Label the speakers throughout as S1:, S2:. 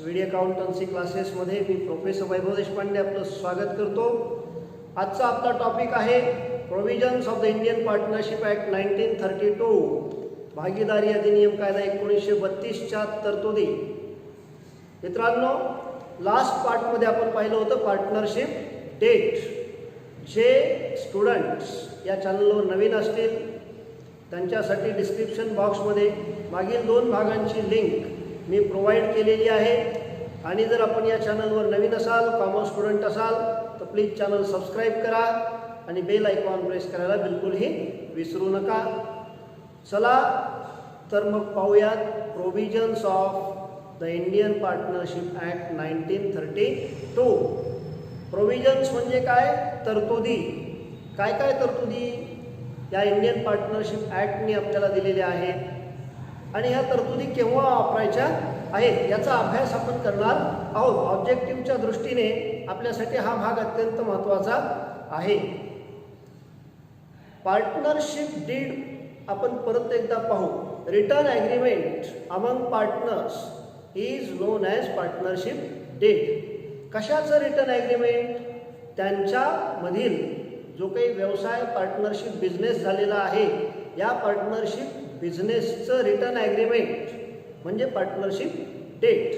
S1: Video accountancy क्लासेसमध्ये मी professor वैभव देशपांडे आपलं स्वागत करतो. आजचा आपला टॉपिक आहे provisions of the Indian partnership act 1932, भागीदारी अधिनियम कायदा 1932च्या तरतुदी. मित्रांनो, लास्ट पार्टमध्ये आपण पाहिलं होतं पार्टनरशिप डेट. जे स्टुडंट्स या चॅनलवर नवीन असतील त्यांच्यासाठी डिस्क्रिप्शन बॉक्समध्ये मागील 2 भागांची लिंक मी प्रोव्हाइड केलेली आहे. आणि जर आपण या चॅनलवर नवीन असाल, कॉमर्स स्टुडंट असाल तर प्लीज चॅनल सबस्क्राईब करा आणि बेल आयकॉन प्रेस करायला बिलकुलही विसरू नका. चला तर मग पाहूयात provisions of the Indian partnership act 1932. Provisions म्हणजे काय? तरतुदी. काय काय तरतुदी या इंडियन पार्टनरशिप ॲक्टने आपल्याला दिलेल्या आहेत आणि ह्या तरतुदी केव्हा वापरायच्या आहेत याचा अभ्यास आपण करणार आहोत. ऑब्जेक्टिव्हच्या दृष्टीने आपल्यासाठी हा भाग अत्यंत महत्त्वाचा आहे. पार्टनरशिप डीड आपण परत एकदा पाहू. Return agreement among partners is known as partnership deed. कशाचं रिटर्न ॲग्रीमेंट? त्यांच्यामधील जो काही व्यवसाय पार्टनरशिप बिझनेस झालेला आहे या पार्टनरशिप बिझनेसचं रिटर्न ॲग्रीमेंट म्हणजे पार्टनरशिप डेट.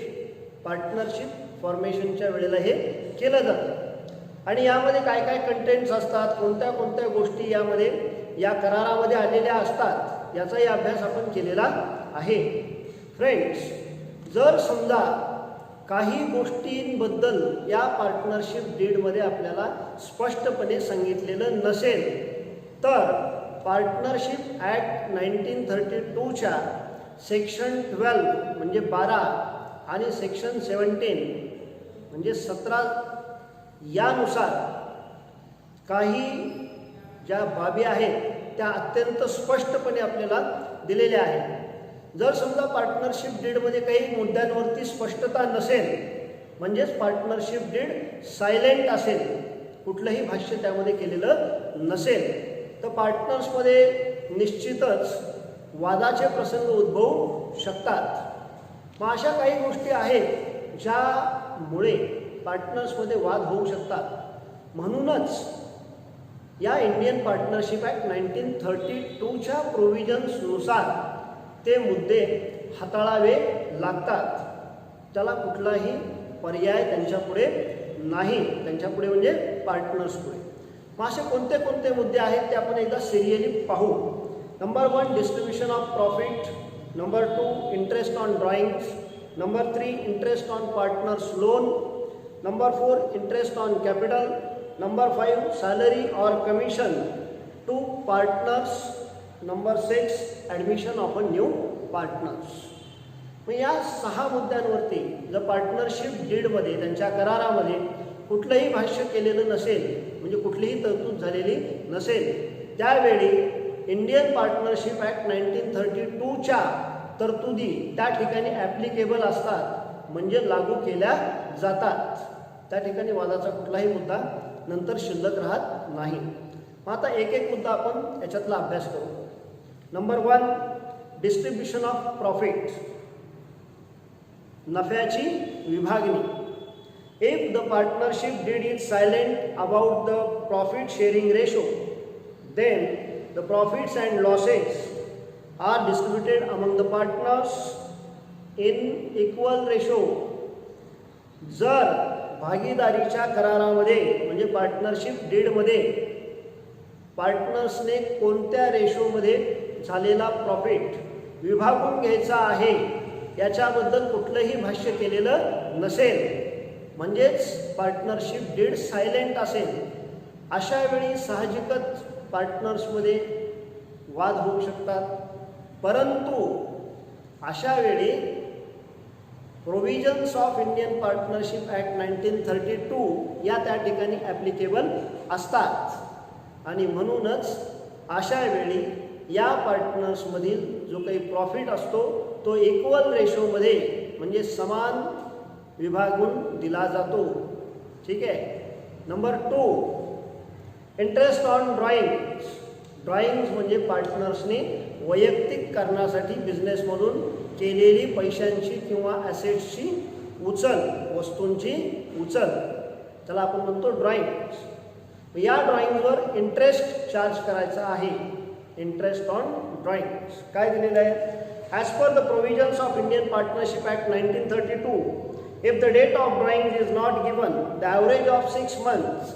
S1: पार्टनरशिप फॉर्मेशनच्या वेळेला हे केलं जातं आणि यामध्ये काय काय कंटेंट्स असतात, कोणत्या कोणत्या गोष्टी यामध्ये या करारामध्ये आलेल्या असतात याचाही अभ्यास आपण केलेला आहे. फ्रेंड्स, जर समजा काही गोष्टींबद्दल या पार्टनरशिप डीडमध्ये आपल्याला स्पष्टपणे सांगितलेलं नसेल तर पार्टनरशिप ॲक्ट 1932च्या सेक्शन 12 म्हणजे 12 आणि सेक्शन 17 म्हणजे 17 यानुसार काही ज्या बाबी आहेत त्या अत्यंत स्पष्टपणे आपल्याला दिलेल्या आहेत. जर समजा पार्टनरशिप डीडमध्ये काही मुद्द्यांवरती स्पष्टता नसेल म्हणजेच पार्टनरशिप डीड सायलेंट असेल, कुठलंही भाष्य त्यामध्ये केलेलं नसेल तर पार्टनर्समध्ये निश्चितच वादाचे प्रसंग उद्भवू शकतात. मग अशा काही गोष्टी आहेत ज्यामुळे पार्टनर्समध्ये वाद होऊ शकतात. म्हणूनच या इंडियन पार्टनरशिप ॲक्ट 1932च्या प्रोव्हिजन्सनुसार ते मुद्दे हाताळावे लागतात. त्याला कुठलाही पर्याय त्यांच्यापुढे नाही, त्यांच्यापुढे म्हणजे पार्टनर्सपुढे. मग असे कोणते कोणते मुद्दे आहेत ते आपण एकदा सिरियली पाहू. Number 1 distribution of profit. Number 2 interest on drawings. Number 3 interest on partners loan. Number 4 interest on capital. Number 5 salary or commission to partners. Number 6 admission of a new partners. मग या 6 मुद्द्यांवरती जर पार्टनरशिप डीडमध्ये त्यांच्या करारामध्ये कुठलंही भाष्य केलेलं नसेल म्हणजे कुठलीही तरतूद झालेली नसेल त्यावेळी इंडियन पार्टनरशिप ॲक्ट 1932च्या तरतुदी त्या ठिकाणी ॲप्लिकेबल असतात म्हणजे लागू केल्या जातात. त्या ठिकाणी वादाचा कुठलाही मुद्दा नंतर शिल्लक राहत नाही. मग आता एक एक मुद्दा आपण याच्यातला अभ्यास करू. Number 1 distribution of profit. नफ्याची विभागणी. If the partnership deed is silent about the profit sharing ratio, then the profits and losses are distributed among the partners in equal ratio. जर भागीदारीच्या करारामध्ये म्हणजे पार्टनरशिप डीडमध्ये पार्टनर्सने कोणत्या रेशोमध्ये झालेला प्रॉफिट विभागून घ्यायचा आहे याच्याबद्दल कुठलंही भाष्य केलेलं नसेल म्हणजेच पार्टनरशिप डीड सायलेंट असेल, अशा वेळी साहजिकच पार्टनर्समध्ये वाद होऊ शकतात. परंतु अशा वेळी provisions of Indian partnership act 1932 या त्या ठिकाणी ॲप्लिकेबल असतात आणि म्हणूनच अशा वेळी या पार्टनर्समधील जो काही प्रॉफिट असतो तो इक्वल रेशोमध्ये म्हणजे समान विभागून दिला जातो. ठीक आहे. Number 2 interest on drawings. Drawings म्हणजे पार्टनर्सने वैयक्तिक कारणासाठी बिझनेसमधून केलेली पैशांची किंवा ॲसेट्सची उचल, वस्तूंची उचल, त्याला आपण म्हणतो ड्रॉइंग. या ड्रॉइंगवर इंटरेस्ट चार्ज करायचा आहे. इंटरेस्ट ऑन ड्रॉइंग काय दिलेलं आहे? As per the provisions of Indian partnership act 1932, if the date of drawing is not given, the average of 6 months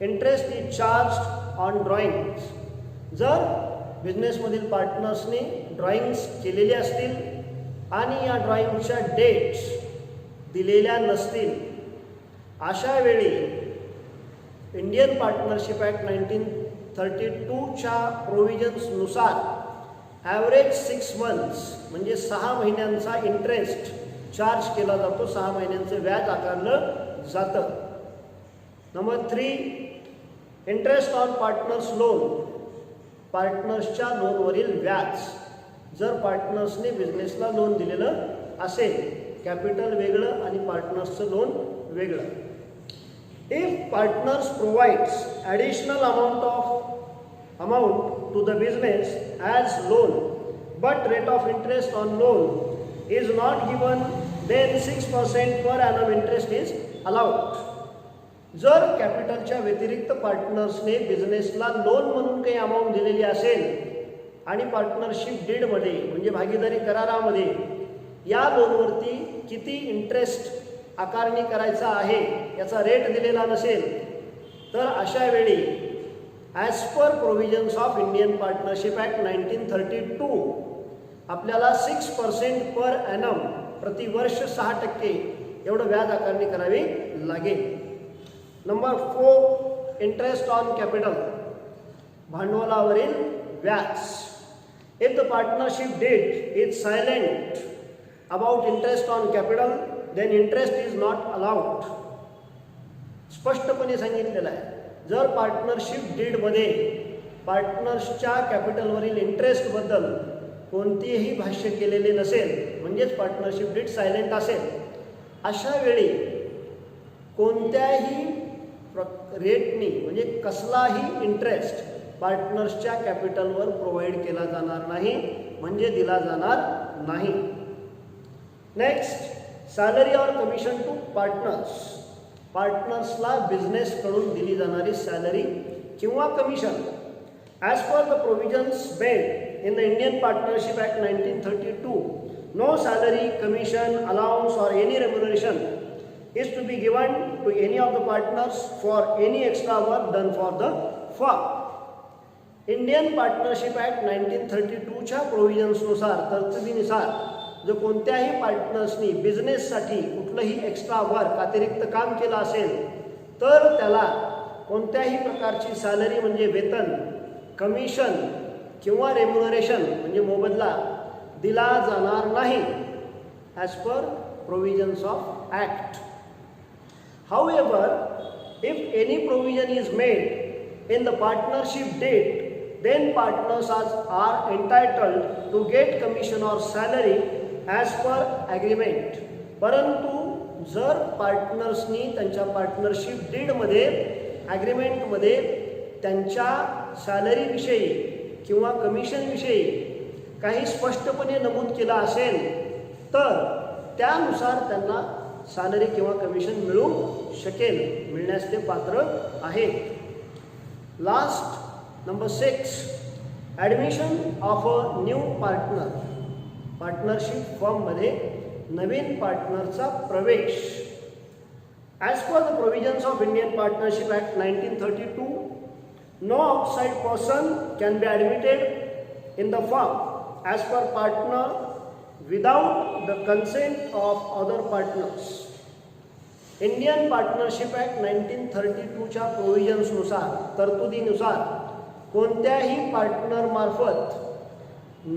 S1: interest is charged on drawings. जर बिझनेसमधील पार्टनर्सने drawings केलेले असतील आणि या ड्रॉइंगच्या डेट्स दिलेल्या नसतील, अशा वेळी इंडियन पार्टनरशिप ॲक्ट 1932च्या प्रोव्हिजन्सनुसार ॲव्हरेज 6 मंथ्स म्हणजे 6 महिन्यांचा इंटरेस्ट चार्ज केला जातो. 6 महिन्यांचं व्याज आकारलं जातं. Number 3, interest on partners loan. पार्टनर्सच्या लोनवरील व्याज. जर पार्टनर्सने बिझनेसला लोन दिलेलं असेल, कॅपिटल वेगळं आणि पार्टनर्सचं लोन वेगळं. If partners provides additional amount to the business as loan but rate of interest on loan is not given, then 6% per annum interest is allowed. जर कॅपिटलच्या व्यतिरिक्त पार्टनर्सने बिझनेसला लोन म्हणून काही अमाऊंट दिलेली असेल आणि पार्टनरशिप डीडमध्ये म्हणजे भागीदारी करारामध्ये या लोनवरती किती इंटरेस्ट आकारणी करायचा आहे याचा रेट दिलेला नसेल, तर अशा वेळी as per provisions of Indian partnership act 1932 आपल्याला 6% पर ॲनम प्रतिवर्ष 6% एवढं व्याज आकारणी करावी लागेल. Number 4, interest on capital. भांडवलावरील व्याज. If the partnership deed is silent about interest on capital, then interest is not allowed. स्पष्टपणे सांगितलेलं आहे, जर पार्टनरशिप डीडमध्ये पार्टनर्सच्या कॅपिटलवरील इंटरेस्टबद्दल कोणतेही भाष्य केलेले नसेल, म्हणजेच पार्टनरशिप डीड सायलेंट असेल, अशा वेळी कोणत्याही रेटनी म्हणजे कसलाही इंटरेस्ट पार्टनर्सच्या कॅपिटलवर प्रोव्हाइड केला जाणार नाही, म्हणजे दिला जाणार नाही. Next, salary or commission to partners. पार्टनर्सला बिझनेसकडून दिली जाणारी सॅलरी किंवा commission. As per the provisions made in the Indian Partnership Act 1932, no salary, commission, allowance or any remuneration is to be given to any of the partners for any extra work done for the firm. Indian Partnership Act 1932च्या प्रोव्हिजन्सनुसार, तरतुदीनुसार जर कोणत्याही पार्टनर्सनी बिझनेससाठी कुठलंही extra work अतिरिक्त काम केलं असेल, तर त्याला कोणत्याही प्रकारची सॅलरी म्हणजे वेतन, कमिशन किंवा रेम्युनरेशन म्हणजे मोबदला दिला जाणार नाही as per provisions of act. However, if any provision is made in the partnership deed, then partners are entitled to get commission or salary as per agreement. परंतु जर पार्टनर्सनी त्यांच्या पार्टनरशिप डीडमध्ये ॲग्रीमेंटमध्ये त्यांच्या सॅलरीविषयी किंवा कमिशनविषयी काही स्पष्टपणे नमूद केलं असेल, तर त्यानुसार त्यांना सॅलरी किंवा कमिशन मिळू शकेल, मिळण्यास ते पात्र आहेत. Last, number 6, admission of a new partner. Partnership फर्ममध्ये नवीन पार्टनरचा प्रवेश. As per the provisions of Indian partnership act 1932, no outside person can be admitted in the firm as per partner without the consent of other partners. Indian partnership act 1932च्या प्रोव्हिजन्सनुसार, तरतुदीनुसार कोणत्याही पार्टनरमार्फत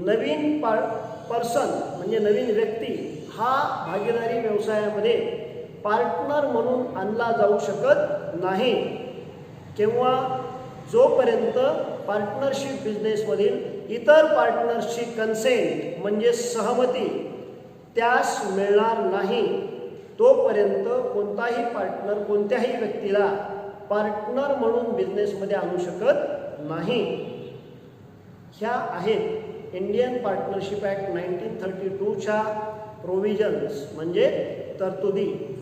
S1: नवीन person म्हणजे नवीन व्यक्ती हा भागीदारी व्यवसायामध्ये पार्टनर म्हणून आणला जाऊ शकत नाही, किंवा जोपर्यंत पार्टनरशिप बिझनेसमधील इतर पार्टनर्सची कन्सेंट म्हणजे सहमती त्यास मिळणार नाही, तोपर्यंत कोणताही पार्टनर कोणत्याही व्यक्तीला पार्टनर म्हणून बिझनेसमध्ये आणू शकत नाही. ह्या आहेत इंडियन पार्टनरशिप ॲक्ट 1932च्या प्रोव्हिजन्स म्हणजे तरतुदी.